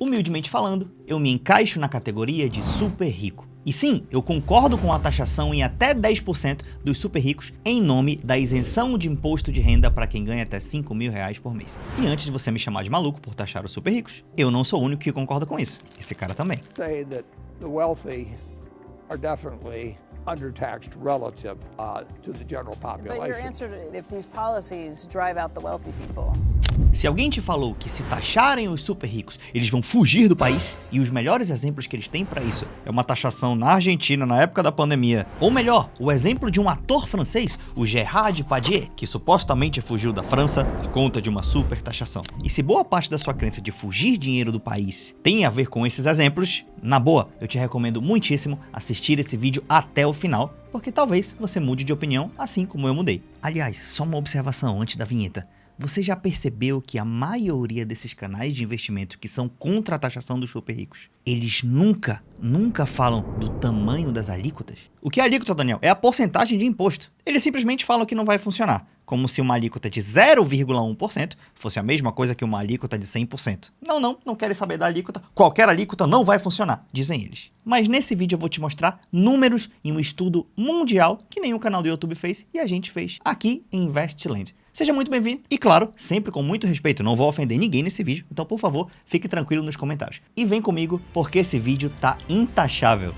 Humildemente falando, eu me encaixo na categoria de super rico. E sim, eu concordo com a taxação em até 10% dos super ricos em nome da isenção de imposto de renda para quem ganha até R$5.000 por mês. E antes de você me chamar de maluco por taxar os super ricos, eu não sou o único que concorda com isso. Esse cara também. Say that the wealthy are definitely undertaxed relative to the general population. But your answer to if these policies drive out the wealthy people. Se alguém te falou que se taxarem os super ricos, eles vão fugir do país, e os melhores exemplos que eles têm para isso é uma taxação na Argentina na época da pandemia, ou melhor, o exemplo de um ator francês, o Gérard Depardieu, que supostamente fugiu da França por conta de uma super taxação. E se boa parte da sua crença de fugir dinheiro do país tem a ver com esses exemplos, na boa, eu te recomendo muitíssimo assistir esse vídeo até o final, porque talvez você mude de opinião assim como eu mudei. Aliás, só uma observação antes da vinheta. Você já percebeu que a maioria desses canais de investimento que são contra a taxação dos super ricos, eles nunca falam do tamanho das alíquotas? O que é alíquota, Daniel? É a porcentagem de imposto. Eles simplesmente falam que não vai funcionar, como se uma alíquota de 0,1% fosse a mesma coisa que uma alíquota de 100%. Não querem saber da alíquota, qualquer alíquota não vai funcionar, dizem eles. Mas nesse vídeo eu vou te mostrar números em um estudo mundial que nenhum canal do YouTube fez e a gente fez aqui em Investland. Seja muito bem-vindo e, claro, sempre com muito respeito, não vou ofender ninguém nesse vídeo, então, por favor, fique tranquilo nos comentários. E vem comigo, porque esse vídeo tá intaxável.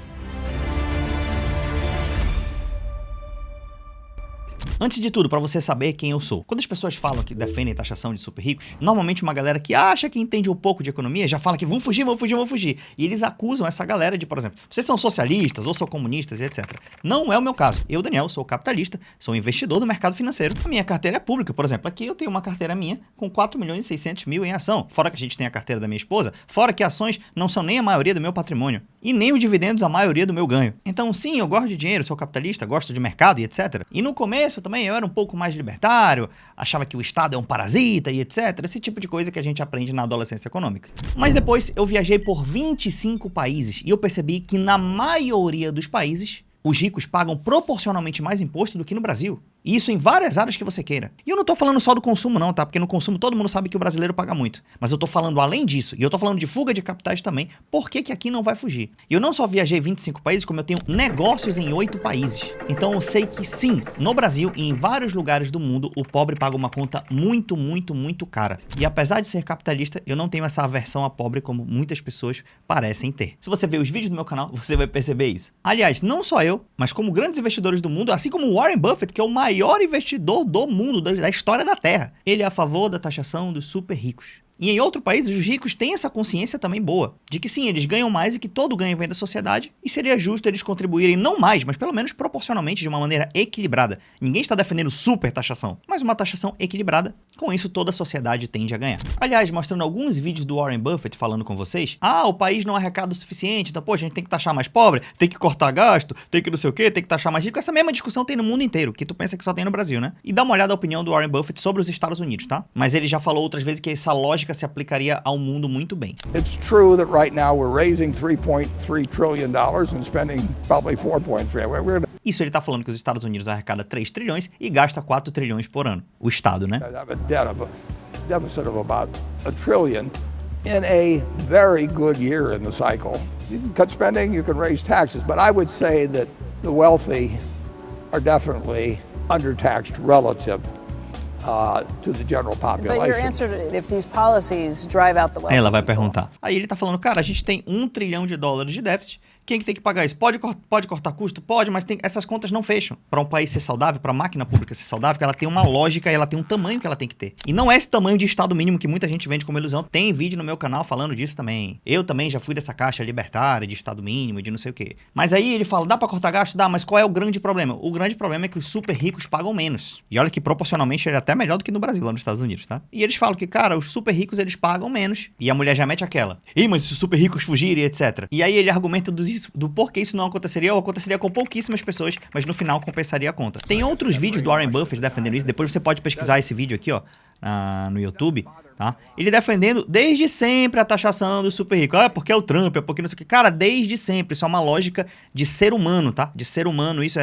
Antes de tudo, para você saber quem eu sou. Quando as pessoas falam que defendem taxação de super ricos, normalmente uma galera que acha que entende um pouco de economia já fala que vão fugir. E eles acusam essa galera de, por exemplo, vocês são socialistas ou são comunistas e etc. Não é o meu caso. Eu, Daniel, sou capitalista, sou investidor do mercado financeiro. A minha carteira é pública, por exemplo. Aqui eu tenho uma carteira minha com 4.600.000 em ação. Fora que a gente tem a carteira da minha esposa, fora que ações não são nem a maioria do meu patrimônio. E nem os dividendos a maioria do meu ganho. Então sim, eu gosto de dinheiro, sou capitalista, gosto de mercado e etc. E no começo também eu era um pouco mais libertário, achava que o Estado é um parasita e etc. Esse tipo de coisa que a gente aprende na adolescência econômica. Mas depois eu viajei por 25 países e eu percebi que na maioria dos países, os ricos pagam proporcionalmente mais imposto do que no Brasil. E isso em várias áreas que você queira. E eu não tô falando só do consumo não, tá? Porque no consumo todo mundo sabe que o brasileiro paga muito. Mas eu tô falando além disso, e eu tô falando de fuga de capitais também, por que aqui não vai fugir? E eu não só viajei 25 países, como eu tenho negócios em 8 países. Então eu sei que sim, no Brasil e em vários lugares do mundo, o pobre paga uma conta muito cara. E apesar de ser capitalista, eu não tenho essa aversão a pobre como muitas pessoas parecem ter. Se você ver os vídeos do meu canal, você vai perceber isso. Aliás, não só eu, mas como grandes investidores do mundo, assim como Warren Buffett, que é o maior investidor do mundo, da história da Terra. Ele é a favor da taxação dos super ricos. E em outros países, os ricos têm essa consciência também boa, de que sim, eles ganham mais e que todo ganho vem da sociedade, e seria justo eles contribuírem não mais, mas pelo menos proporcionalmente de uma maneira equilibrada. Ninguém está defendendo super taxação, mas uma taxação equilibrada, com isso toda a sociedade tende a ganhar. Aliás, mostrando alguns vídeos do Warren Buffett falando com vocês, o país não arrecada o suficiente, então pô, a gente tem que taxar mais pobre, tem que cortar gasto, tem que não sei o quê, tem que taxar mais rico. Essa mesma discussão tem no mundo inteiro, que tu pensa que só tem no Brasil, né? E dá uma olhada na opinião do Warren Buffett sobre os Estados Unidos, tá? Mas ele já falou outras vezes que essa lógica se aplicaria ao mundo muito bem. It's true that right now we're raising $3.3 trillion and spending probably 4.3. Isso ele tá falando que os Estados Unidos arrecada 3 trilhões e gasta 4 trilhões por ano. O Estado, né? Have a deficit of about $1 trillion in a very good year in the cycle. You can cut spending, you can raise taxes, but I would say that the wealthy are definitely undertaxed relative to the general population. But your answer to if these policies drive out the wealthy. Ela vai perguntar. Aí ele tá falando, cara, a gente tem $1 trilhão de déficit. Quem que tem que pagar isso? Pode cortar custo? Pode, mas essas contas não fecham. Para um país ser saudável, para a máquina pública ser saudável, ela tem uma lógica e ela tem um tamanho que ela tem que ter. E não é esse tamanho de Estado mínimo que muita gente vende como ilusão. Tem vídeo no meu canal falando disso também. Eu também já fui dessa caixa libertária de Estado mínimo e de não sei o quê. Mas aí ele fala, dá para cortar gasto? Dá, mas qual é o grande problema? O grande problema é que os super ricos pagam menos. E olha que proporcionalmente ele é até melhor do que no Brasil, lá nos Estados Unidos, tá? E eles falam que, cara, os super ricos eles pagam menos. E a mulher já mete aquela. Mas se os super ricos fugirem, etc. E aí ele argumenta do porquê isso não aconteceria, ou aconteceria com pouquíssimas pessoas, mas no final compensaria a conta. Tem outros vídeos do Warren Buffett defendendo isso, depois você pode pesquisar esse vídeo aqui, ó. no YouTube, tá? Ele defendendo desde sempre a taxação do super rico. Ah, porque é o Trump, é porque não sei o que. Cara, desde sempre. Isso é uma lógica de ser humano, tá? De ser humano. Isso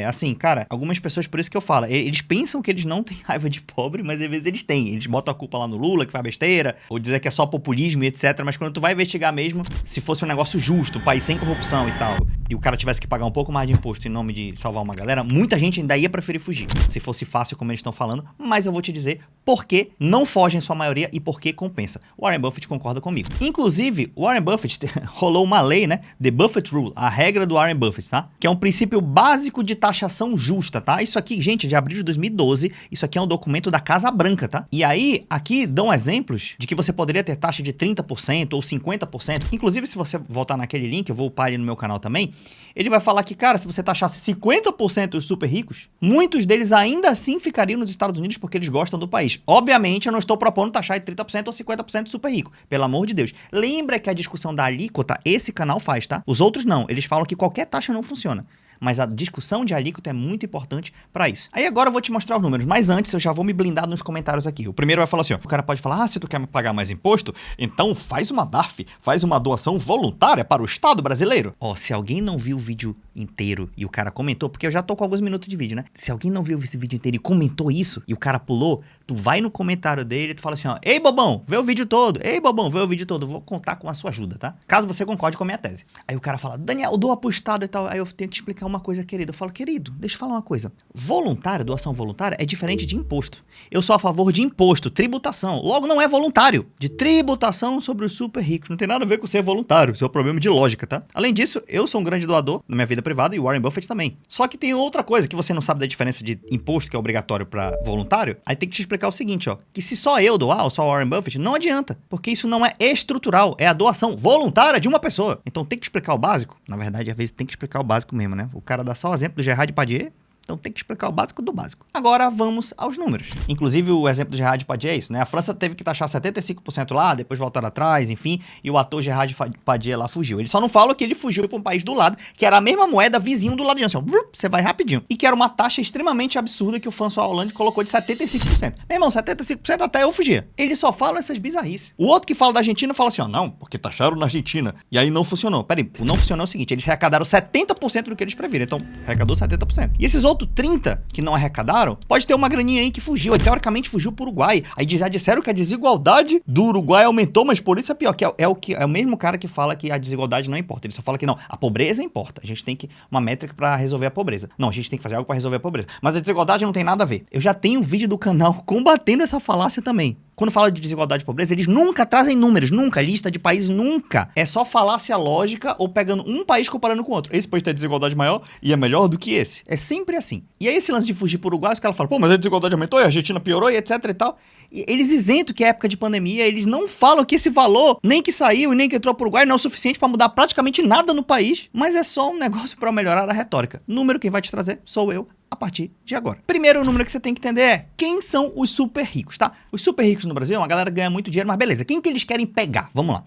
assim, cara, algumas pessoas, por isso que eu falo, eles pensam que eles não têm raiva de pobre, mas às vezes eles têm. Eles botam a culpa lá no Lula, que faz besteira, ou dizer que é só populismo e etc. Mas quando tu vai investigar mesmo, se fosse um negócio justo, um país sem corrupção e tal, e o cara tivesse que pagar um pouco mais de imposto em nome de salvar uma galera, muita gente ainda ia preferir fugir, se fosse fácil como eles estão falando. Mas eu vou te dizer por que não foge em sua maioria e por que compensa. Warren Buffett concorda comigo. Inclusive, Warren Buffett rolou uma lei, né? The Buffett Rule, a regra do Warren Buffett, tá? Que é um princípio básico de taxação justa, tá? Isso aqui, gente, é de abril de 2012, isso aqui é um documento da Casa Branca, tá? E aí, aqui dão exemplos de que você poderia ter taxa de 30% ou 50%. Inclusive, se você voltar naquele link, eu vou upar ele no meu canal também, ele vai falar que, cara, se você taxasse 50% dos super ricos, muitos deles ainda assim ficariam nos Estados Unidos porque eles gostam do país. Obviamente, eu não estou propondo taxar de 30% ou 50% do super rico. Pelo amor de Deus. Lembra que a discussão da alíquota, esse canal faz, tá? Os outros não. Eles falam que qualquer taxa não funciona. Mas a discussão de alíquota é muito importante pra isso. Aí agora eu vou te mostrar os números, mas antes eu já vou me blindar nos comentários aqui. O primeiro vai falar assim, ó, o cara pode falar, se tu quer pagar mais imposto, então faz uma DARF, faz uma doação voluntária para o Estado brasileiro. Ó, se alguém não viu o vídeo inteiro e o cara comentou, porque eu já tô com alguns minutos de vídeo, né? Se alguém não viu esse vídeo inteiro e comentou isso, e o cara pulou, tu vai no comentário dele e tu fala assim, ó, ei, bobão, vê o vídeo todo, ei, bobão, vê o vídeo todo, eu vou contar com a sua ajuda, tá? Caso você concorde com a minha tese. Aí o cara fala, Daniel, doa pro Estado e tal, aí eu tenho que explicar uma coisa, querido. Eu falo, querido, deixa eu falar uma coisa. Voluntária, doação voluntária é diferente de imposto. Eu sou a favor de imposto, tributação. Logo, não é voluntário. De tributação sobre os super ricos. Não tem nada a ver com ser voluntário. Isso é um problema de lógica, tá? Além disso, eu sou um grande doador na minha vida privada e o Warren Buffett também. Só que tem outra coisa que você não sabe da diferença de imposto, que é obrigatório para voluntário. Aí tem que te explicar o seguinte, ó. Que se só eu doar, ou só o Warren Buffett, não adianta. Porque isso não é estrutural. É a doação voluntária de uma pessoa. Então tem que explicar o básico. Na verdade, às vezes tem que explicar o básico mesmo, né? O cara dá só o exemplo do Gerard Depardieu, então tem que explicar o básico do básico. Agora vamos aos números. Inclusive o exemplo do Gerard Depardieu é isso, né? A França teve que taxar 75% lá, depois voltaram atrás, enfim, e o ator Gerard Depardieu lá fugiu. Ele só não fala que ele fugiu para um país do lado, que era a mesma moeda vizinho do lado de assim, ó, você vai rapidinho. E que era uma taxa extremamente absurda que o François Hollande colocou de 75%. Meu irmão, 75% até eu fugia. Eles só falam essas bizarrices. O outro que fala da Argentina fala assim, ó, não, porque taxaram na Argentina. E aí não funcionou. Peraí, o não funcionou é o seguinte, eles arrecadaram 70% do que eles previram, então arrecadou 70%. E esses outros 30% que não arrecadaram, pode ter uma graninha aí que fugiu, e teoricamente fugiu pro Uruguai. Aí já disseram que a desigualdade do Uruguai aumentou, mas por isso é pior, que é o mesmo cara que fala que a desigualdade não importa. Ele só fala que não, a pobreza importa. A gente tem que uma métrica pra resolver a pobreza. Não, a gente tem que fazer algo pra resolver a pobreza. Mas a desigualdade não tem nada a ver. Eu já tenho um vídeo do canal combatendo essa falácia também. Quando fala de desigualdade e pobreza, eles nunca trazem números, nunca, lista de países, nunca. É só falácia lógica ou pegando um país comparando com o outro. Esse país tem desigualdade maior e é melhor do que esse. É sempre assim. E aí esse lance de fugir pro Uruguai, os caras falam, pô, mas a desigualdade aumentou e a Argentina piorou e etc e tal. E eles isentam que é época de pandemia, eles não falam que esse valor, nem que saiu e nem que entrou pro Uruguai, não é o suficiente pra mudar praticamente nada no país, mas é só um negócio pra melhorar a retórica. Número quem vai te trazer sou eu, a partir de agora. Primeiro, o número que você tem que entender é quem são os super ricos, tá? Os super ricos no Brasil, uma galera ganha muito dinheiro, mas beleza, quem que eles querem pegar? Vamos lá.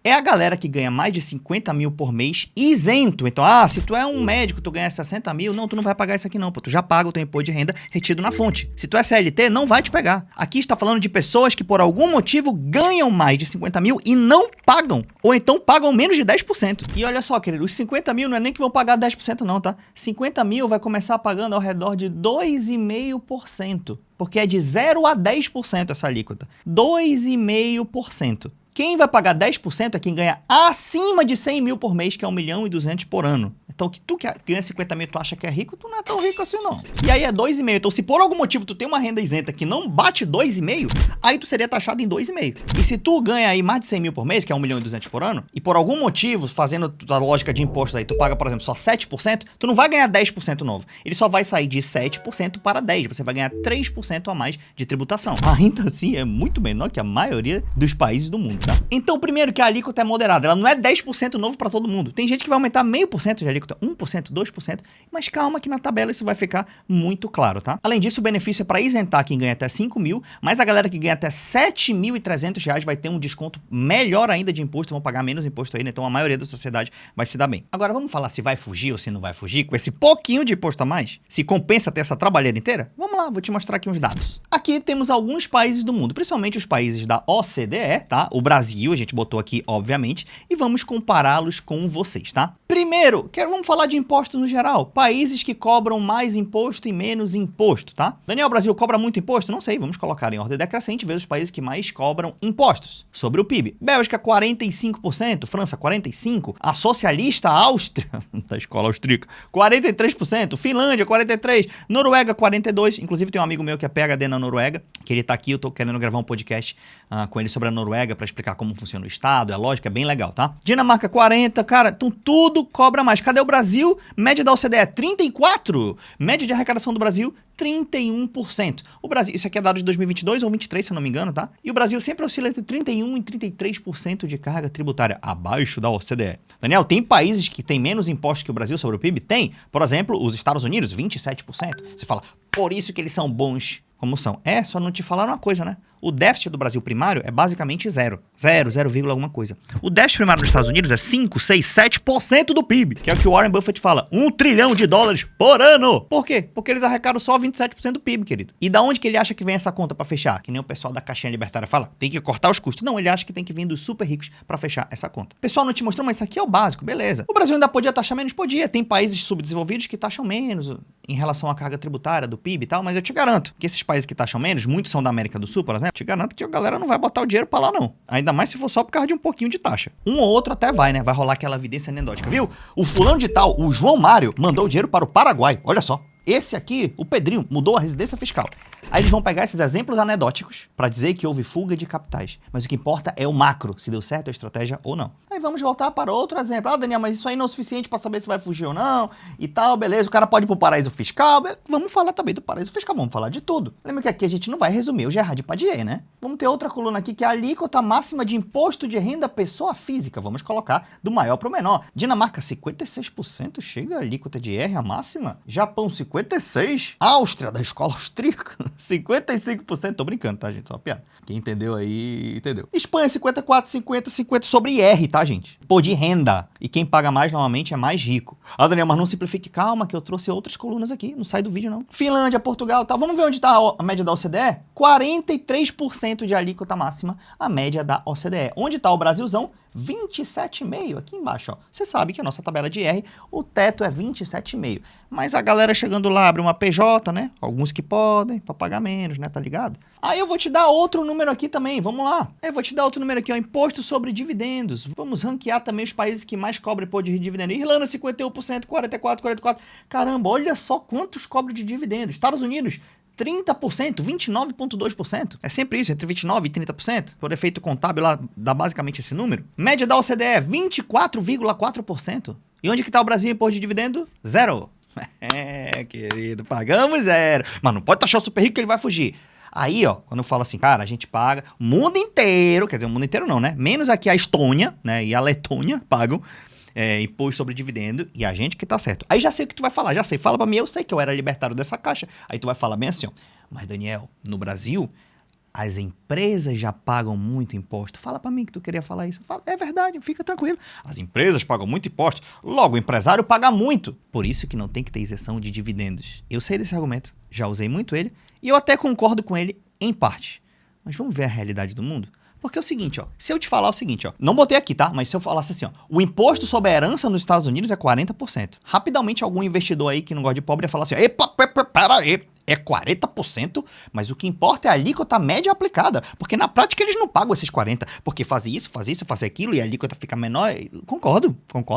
É a galera que ganha mais de 50 mil por mês isento. Então, se tu é um médico, tu ganha 60 mil, não, tu não vai pagar isso aqui não, pô. Tu já paga o teu imposto de renda retido na fonte. Se tu é CLT, não vai te pegar. Aqui está falando de pessoas que por algum motivo ganham mais de 50 mil e não pagam. Ou então pagam menos de 10%. E olha só, querido, os 50 mil não é nem que vão pagar 10% não, tá? 50 mil vai começar pagando ao redor de 2,5%. Porque é de 0 a 10% essa alíquota. 2,5%. Quem vai pagar 10% é quem ganha acima de 100 mil por mês, que é 1.200.000 por ano. Então, que tu que ganha 50 mil, tu acha que é rico, tu não é tão rico assim, não. E aí é 2,5. Então, se por algum motivo tu tem uma renda isenta que não bate 2,5, aí tu seria taxado em 2,5. E se tu ganha aí mais de 100 mil por mês, que é 1.200.000 por ano, e por algum motivo, fazendo a lógica de impostos aí, tu paga, por exemplo, só 7%, tu não vai ganhar 10% novo. Ele só vai sair de 7% para 10%. Você vai ganhar 3% a mais de tributação. Ainda assim, é muito menor que a maioria dos países do mundo, tá? Então, primeiro que a alíquota é moderada. Ela não é 10% novo para todo mundo. Tem gente que vai aumentar 0,5% de alíquota alíquota 1%, 2%, mas calma que na tabela isso vai ficar muito claro, tá? Além disso, o benefício é para isentar quem ganha até 5 mil, mas a galera que ganha até 7.300 reais vai ter um desconto melhor ainda de imposto, vão pagar menos imposto aí, né? Então a maioria da sociedade vai se dar bem. Agora vamos falar se vai fugir ou se não vai fugir com esse pouquinho de imposto a mais? Se compensa ter essa trabalheira inteira? Vamos lá, vou te mostrar aqui uns dados. Aqui temos alguns países do mundo, principalmente os países da OCDE, tá? O Brasil, a gente botou aqui, obviamente, e vamos compará-los com vocês, tá? Primeiro, vamos falar de imposto no geral. Países que cobram mais imposto e menos imposto, tá? Daniel, o Brasil cobra muito imposto? Não sei, vamos colocar em ordem decrescente, ver os países que mais cobram impostos sobre o PIB. Bélgica, 45%, França, 45%, a socialista Áustria, da escola austríaca, 43%, Finlândia, 43%, Noruega, 42%, inclusive tem um amigo meu que é PhD na Noruega, que ele tá aqui, eu tô querendo gravar um podcast com ele sobre a Noruega para explicar como funciona o Estado, é lógico, é bem legal, tá? Dinamarca, 40%, cara, então tudo cobra mais. Cadê o Brasil? Média da OCDE, 34%. Média de arrecadação do Brasil, 31%. O Brasil, isso aqui é dado de 2022 ou 2023, se eu não me engano, tá? E o Brasil sempre oscila entre 31% e 33% de carga tributária, abaixo da OCDE. Daniel, tem países que têm menos impostos que o Brasil sobre o PIB? Tem. Por exemplo, os Estados Unidos, 27%. Você fala, por isso que eles são bons como são. Só não te falaram uma coisa, né? O déficit do Brasil primário é basicamente 0, alguma coisa. O déficit primário dos Estados Unidos é 5, 6, 7% do PIB, que é o que o Warren Buffett fala, $1 trilhão por ano. Por quê? Porque eles arrecadam só 27% do PIB, querido. E da onde que ele acha que vem essa conta pra fechar? Que nem o pessoal da caixinha libertária fala, tem que cortar os custos. Não, ele acha que tem que vir dos super ricos pra fechar essa conta. O pessoal não te mostrou, mas isso aqui é o básico, beleza. O Brasil ainda podia taxar menos? Podia. Tem países subdesenvolvidos que taxam menos em relação à carga tributária do PIB e tal, mas eu te garanto que esses países que taxam menos, muitos são da América do Sul, por exemplo, te garanto que a galera não vai botar o dinheiro pra lá, não. Ainda mais se for só por causa de um pouquinho de taxa. Um ou outro até vai, né? Vai rolar aquela evidência anedótica, viu? O fulano de tal, o João Mário, mandou o dinheiro para o Paraguai. Olha só. Esse aqui, o Pedrinho, mudou a residência fiscal. Aí eles vão pegar esses exemplos anedóticos para dizer que houve fuga de capitais. Mas o que importa é o macro, se deu certo a estratégia ou não. Aí vamos voltar para outro exemplo. Daniel, mas isso aí não é o suficiente para saber se vai fugir ou não e tal, beleza. O cara pode ir pro paraíso fiscal. Vamos falar também do paraíso fiscal, vamos falar de tudo. Lembra que aqui a gente não vai resumir o Gerard Depardieu, né? Vamos ter outra coluna aqui que é a alíquota máxima de imposto de renda pessoa física. Vamos colocar do maior para o menor. Dinamarca, 56% chega a alíquota de IR a máxima. Japão, 56%. Áustria, da escola austríaca, 55%. Tô brincando, tá, gente? Só uma piada. Quem entendeu aí, entendeu. Espanha, 54%, 50% sobre IR, tá, gente? Pô, de renda. E quem paga mais, normalmente, é mais rico. Daniel, mas não simplifique. Calma, que eu trouxe outras colunas aqui. Não sai do vídeo, não. Finlândia, Portugal, tá. Vamos ver onde tá a média da OCDE? 43% de alíquota máxima, a média da OCDE. Onde tá o Brasilzão? 27,5 aqui embaixo, ó. Você sabe que a nossa tabela de IR, o teto é 27,5. Mas a galera chegando lá abre uma PJ, né? Alguns que podem, pra pagar menos, né? Tá ligado? Aí eu vou te dar outro número aqui também, vamos lá. Eu vou te dar outro número aqui, ó. Imposto sobre dividendos. Vamos ranquear também os países que mais cobram imposto de dividendo. Irlanda, 51%, 44%. Caramba, olha só quantos cobram de dividendos. Estados Unidos, 30%, 29,2%. É sempre isso, entre 29% e 30%. Por efeito contábil, lá dá basicamente esse número. Média da OCDE, 24,4%. E onde que tá o Brasil em imposto de dividendo? 0. Querido, pagamos 0. Mas não pode taxar o super rico que ele vai fugir. Aí, ó, quando eu falo assim, cara, a gente paga o mundo inteiro, quer dizer, o mundo inteiro não, né? Menos aqui a Estônia, né, e a Letônia pagam imposto sobre dividendo, e a gente que tá certo. Aí já sei o que tu vai falar, já sei. Fala pra mim, eu sei que eu era libertário dessa caixa. Aí tu vai falar bem assim, ó. Mas, Daniel, no Brasil, as empresas já pagam muito imposto. Fala pra mim que tu queria falar isso. Fala, é verdade, fica tranquilo. As empresas pagam muito imposto, logo o empresário paga muito. Por isso que não tem que ter isenção de dividendos. Eu sei desse argumento, já usei muito ele, e eu até concordo com ele em parte. Mas vamos ver a realidade do mundo? Porque é o seguinte, ó, se eu te falar o seguinte, ó, não botei aqui, tá? Mas se eu falasse assim, ó, o imposto sobre a herança nos Estados Unidos é 40%. Rapidamente algum investidor aí que não gosta de pobre ia falar assim, epa, pera aí, é 40%, mas o que importa é a alíquota média aplicada, porque na prática eles não pagam esses 40%, porque faz isso, faz aquilo e a alíquota fica menor. Concordo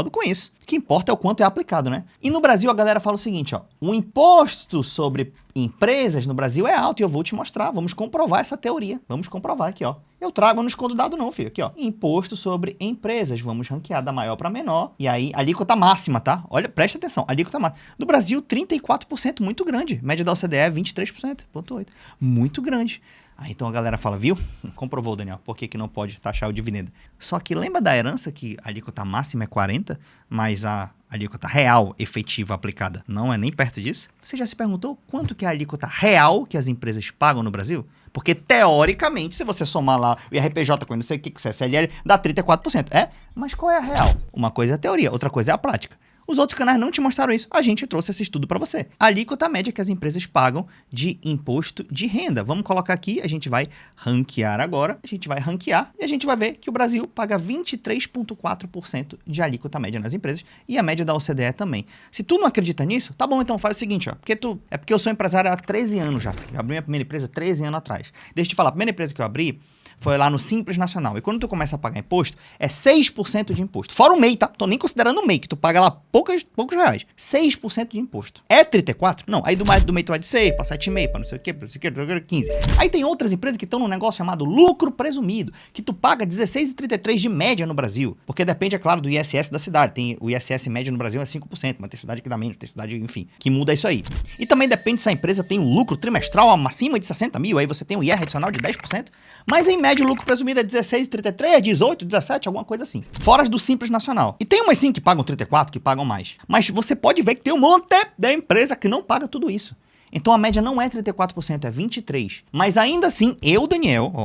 com isso. O que importa é o quanto é aplicado, né? E no Brasil a galera fala o seguinte, ó, o imposto sobre empresas no Brasil é alto e eu vou te mostrar, vamos comprovar essa teoria, vamos comprovar aqui, ó. Eu trago, eu não escondo dado não, filho, aqui, ó. Imposto sobre empresas, vamos ranquear da maior para menor, e aí alíquota máxima, tá? Olha, presta atenção, alíquota máxima. No Brasil, 34%, muito grande. Média da OCDE, 23%, 0,8%. Muito grande. Aí então a galera fala, viu? Comprovou, Daniel, por que não pode taxar o dividendo? Só que lembra da herança que a alíquota máxima é 40, mas a alíquota real efetiva aplicada não é nem perto disso? Você já se perguntou quanto que é a alíquota real que as empresas pagam no Brasil? Porque, teoricamente, se você somar lá o IRPJ com não sei o que, com o CSLL, dá 34%. É? Mas qual é a real? Uma coisa é a teoria, outra coisa é a prática. Os outros canais não te mostraram isso. A gente trouxe esse estudo para você. A alíquota média que as empresas pagam de imposto de renda. Vamos colocar aqui, a gente vai ranquear agora. A gente vai ranquear e a gente vai ver que o Brasil paga 23,4% de alíquota média nas empresas e a média da OCDE também. Se tu não acredita nisso, tá bom, então faz o seguinte, ó. Porque eu sou empresário há 13 anos já, filho. Eu abri minha primeira empresa 13 anos atrás. Deixa eu te falar, a primeira empresa que eu abri foi lá no Simples Nacional. E quando tu começa a pagar imposto, é 6% de imposto. Fora o MEI, tá? Tô nem considerando o MEI, que tu paga lá poucos reais. 6% de imposto. É 34? Não. Aí do MEI tu vai de 6, pra 7,5, pra não sei o quê, 15. Aí tem outras empresas que estão num negócio chamado lucro presumido, que tu paga 16,33 de média no Brasil. Porque depende, é claro, do ISS da cidade. Tem o ISS médio no Brasil é 5%, mas tem cidade que dá menos, tem cidade, enfim, que muda isso aí. E também depende se a empresa tem um lucro trimestral acima de 60 mil, aí você tem um IR adicional de 10%, mas em média o lucro presumido é 16,33, é 18, 17, alguma coisa assim. Fora do Simples Nacional. E tem umas sim que pagam 34, que pagam mais. Mas você pode ver que tem um monte de empresa que não paga tudo isso. Então a média não é 34%, é 23%. Mas ainda assim, eu, Daniel,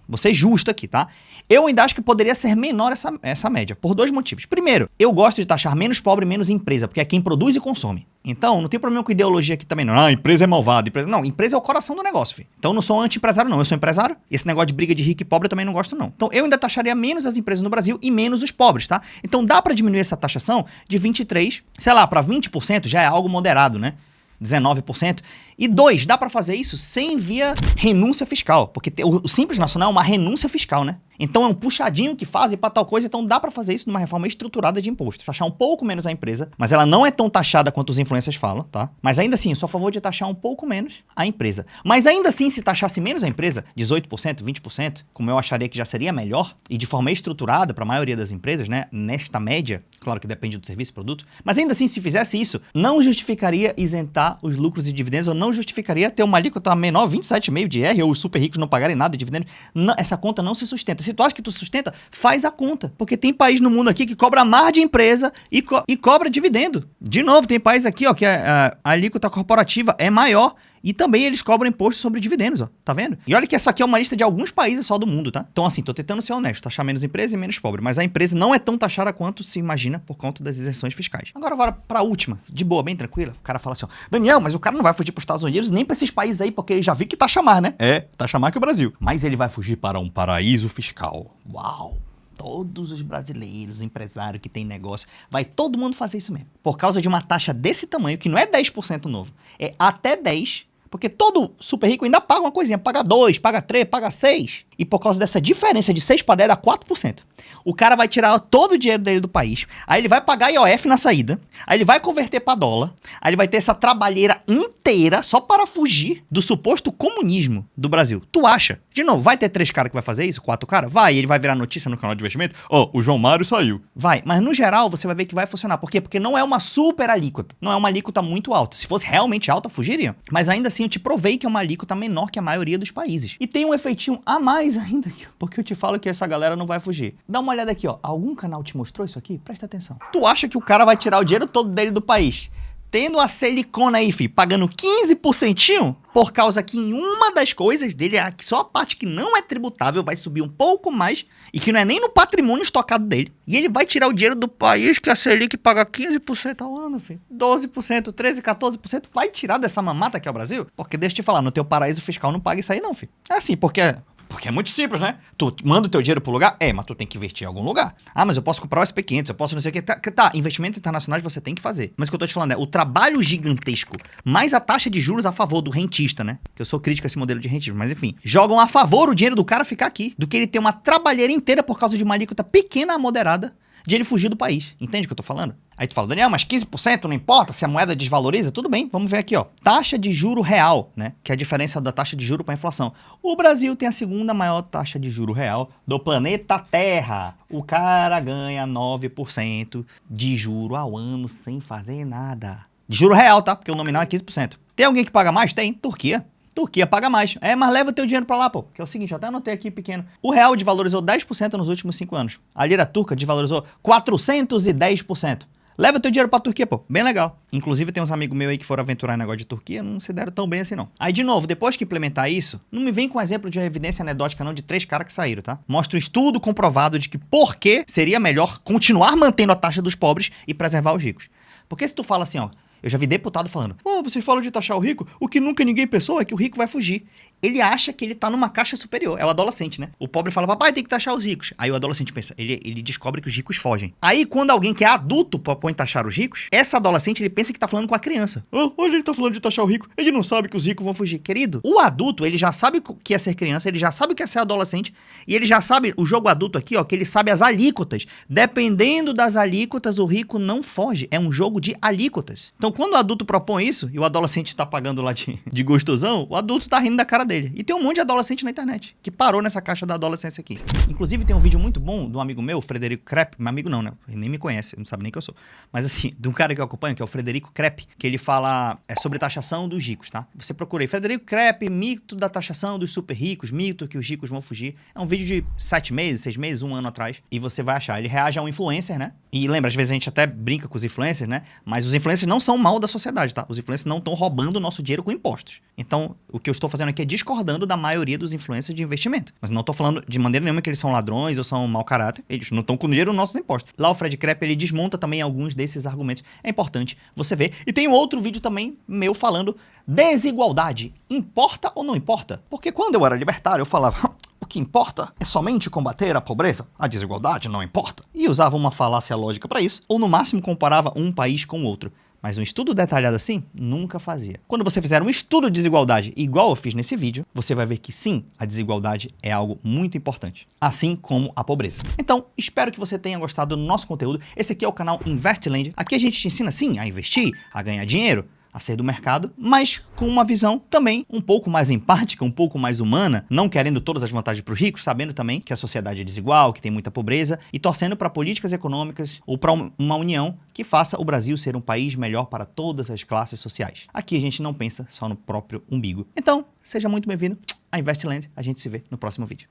vou ser justo aqui, tá? Eu ainda acho que poderia ser menor essa média, por dois motivos. Primeiro, eu gosto de taxar menos pobre e menos empresa, porque é quem produz e consome. Então, não tem problema com ideologia aqui também, não. Ah, empresa é malvada. Não, empresa é o coração do negócio, filho. Então, eu não sou um anti-empresário, não. Eu sou empresário. Esse negócio de briga de rico e pobre eu também não gosto, não. Então, eu ainda taxaria menos as empresas no Brasil e menos os pobres, tá? Então, dá pra diminuir essa taxação de 23%, sei lá, pra 20%, já é algo moderado, né? 19%. E 2, dá pra fazer isso sem via renúncia fiscal, porque o Simples Nacional é uma renúncia fiscal, né? Então é um puxadinho que fazem pra tal coisa, então dá pra fazer isso numa reforma estruturada de imposto. Taxar um pouco menos a empresa, mas ela não é tão taxada quanto os influencers falam, tá? Mas ainda assim, eu sou a favor de taxar um pouco menos a empresa. Mas ainda assim, se taxasse menos a empresa, 18%, 20%, como eu acharia que já seria melhor, e de forma estruturada pra maioria das empresas, né? Nesta média, claro que depende do serviço e produto, mas ainda assim, se fizesse isso, não justificaria isentar os lucros e dividendos, ou não justificaria ter uma alíquota menor, 27,5% de IR, ou os super ricos não pagarem nada de dividendo. Não, essa conta não se sustenta. Se tu acha que tu sustenta, faz a conta. Porque tem país no mundo aqui que cobra mais de empresa e cobra dividendo. De novo, tem país aqui, ó, que a alíquota corporativa é maior e também eles cobram imposto sobre dividendos, ó. Tá vendo? E olha que essa aqui é uma lista de alguns países só do mundo, tá? Então, assim, tô tentando ser honesto, taxar menos empresa e menos pobre. Mas a empresa não é tão taxada quanto se imagina por conta das isenções fiscais. Agora, bora pra última. De boa, bem tranquila. O cara fala assim, ó, Daniel, mas o cara não vai fugir pros Estados Unidos nem pra esses países aí, porque ele já viu que taxa mais, né? É, taxa mais que o Brasil. Mas ele vai fugir para um paraíso fiscal. Uau! Todos os brasileiros, empresários que tem negócio, vai todo mundo fazer isso mesmo. Por causa de uma taxa desse tamanho, que não é 10% novo, é até 10%, porque todo super rico ainda paga uma coisinha, paga 2%, paga 3%, paga 6%. E por causa dessa diferença de 6 para 10 dá 4%. O cara vai tirar todo o dinheiro dele do país, aí ele vai pagar IOF na saída, aí ele vai converter para dólar, aí ele vai ter essa trabalheira inteira só para fugir do suposto comunismo do Brasil. Tu acha? De novo, vai ter 3 caras que vai fazer isso? 4 caras? Vai, ele vai virar notícia no canal de investimento? Ó, o João Mário saiu. Vai, mas no geral você vai ver que vai funcionar. Por quê? Porque não é uma super alíquota. Não é uma alíquota muito alta. Se fosse realmente alta, fugiria. Mas ainda assim eu te provei que é uma alíquota menor que a maioria dos países. E tem um efeitinho a mais ainda, porque eu te falo que essa galera não vai fugir. Dá uma olhada aqui, ó. Algum canal te mostrou isso aqui? Presta atenção. Tu acha que o cara vai tirar o dinheiro todo dele do país, tendo a silicona aí, filho, pagando 15%, por causa que em uma das coisas dele, só a parte que não é tributável vai subir um pouco mais e que não é nem no patrimônio estocado dele. E ele vai tirar o dinheiro do país que a Selic paga 15% ao ano, filho. 12%, 13%, 14%, vai tirar dessa mamata que é o Brasil? Porque deixa eu te falar, no teu paraíso fiscal não paga isso aí não, filho. É assim, porque é muito simples, né? Tu manda o teu dinheiro pro lugar? É, mas tu tem que investir em algum lugar. Ah, mas eu posso comprar o SP500, eu posso não sei o que. Tá, investimentos internacionais você tem que fazer. Mas o que eu tô te falando é o trabalho gigantesco, mais a taxa de juros a favor do rentista, né? Que eu sou crítico a esse modelo de rentismo, mas enfim. Jogam a favor o dinheiro do cara ficar aqui, do que ele ter uma trabalheira inteira por causa de uma alíquota pequena a moderada, de ele fugir do país. Entende o que eu tô falando? Aí tu fala, Daniel, mas 15% não importa se a moeda desvaloriza? Tudo bem, vamos ver aqui, ó. Taxa de juro real, né? Que é a diferença da taxa de juro para a inflação. O Brasil tem a segunda maior taxa de juro real do planeta Terra. O cara ganha 9% de juro ao ano sem fazer nada. De juro real, tá? Porque o nominal é 15%. Tem alguém que paga mais? Tem. Turquia. Turquia paga mais. Mas leva o teu dinheiro pra lá, pô. Que é o seguinte, eu até anotei aqui pequeno. O real desvalorizou 10% nos últimos 5 anos. A lira turca desvalorizou 410%. Leva teu dinheiro pra Turquia, pô. Bem legal. Inclusive, tem uns amigos meus aí que foram aventurar em negócio de Turquia, não se deram tão bem assim, não. Aí, de novo, depois que implementar isso, não me vem com exemplo de uma evidência anedótica, não, de 3 caras que saíram, tá? Mostra um estudo comprovado de que por que seria melhor continuar mantendo a taxa dos pobres e preservar os ricos. Porque se tu fala assim, ó, eu já vi deputado falando, vocês falam de taxar o rico, o que nunca ninguém pensou é que o rico vai fugir. Ele acha que ele tá numa caixa superior. É o adolescente, né? O pobre fala, papai, tem que taxar os ricos. Aí o adolescente pensa, ele descobre que os ricos fogem. Aí quando alguém que é adulto propõe taxar os ricos, essa adolescente, ele pensa que tá falando com a criança. Olha, ele tá falando de taxar o rico. Ele não sabe que os ricos vão fugir. Querido, o adulto, ele já sabe o que é ser criança, ele já sabe o que é ser adolescente, e ele já sabe, o jogo adulto aqui, ó, que ele sabe as alíquotas. Dependendo das alíquotas, o rico não foge. É um jogo de alíquotas. Então quando o adulto propõe isso, e o adolescente tá pagando lá de gostosão, o adulto tá rindo da cara dele. E tem um monte de adolescente na internet que parou nessa caixa da adolescência aqui. Inclusive tem um vídeo muito bom de um amigo meu, Frederico Krepp, meu amigo não, né? Ele nem me conhece, ele não sabe nem que eu sou. Mas assim, de um cara que eu acompanho, que é o Frederico Krepp, que ele fala sobre taxação dos ricos, tá? Você procura aí, Frederico Krepp, mito da taxação dos super ricos, mito que os ricos vão fugir. É um vídeo de 7 meses, 6 meses, 1 ano atrás, e você vai achar. Ele reage a um influencer, né? E lembra, às vezes a gente até brinca com os influencers, né? Mas os influencers não são mal da sociedade, tá? Os influencers não estão roubando o nosso dinheiro com impostos. Então, o que eu estou fazendo aqui é discordando da maioria dos influencers de investimento. Mas não estou falando de maneira nenhuma que eles são ladrões ou são mau caráter. Eles não estão com dinheiro nos nossos impostos. Lá o Fred Krepp, ele desmonta também alguns desses argumentos. É importante você ver. E tem outro vídeo também meu falando desigualdade. Importa ou não importa? Porque quando eu era libertário, eu falava... O que importa é somente combater a pobreza, a desigualdade não importa. E usava uma falácia lógica para isso, ou no máximo comparava um país com o outro. Mas um estudo detalhado assim, nunca fazia. Quando você fizer um estudo de desigualdade igual eu fiz nesse vídeo, você vai ver que sim, a desigualdade é algo muito importante. Assim como a pobreza. Então, espero que você tenha gostado do nosso conteúdo. Esse aqui é o canal Investland. Aqui a gente te ensina sim a investir, a ganhar dinheiro, a ser do mercado, mas com uma visão também um pouco mais empática, um pouco mais humana, não querendo todas as vantagens para os ricos, sabendo também que a sociedade é desigual, que tem muita pobreza, e torcendo para políticas econômicas ou para uma união que faça o Brasil ser um país melhor para todas as classes sociais. Aqui a gente não pensa só no próprio umbigo. Então, seja muito bem-vindo a Investland. A gente se vê no próximo vídeo.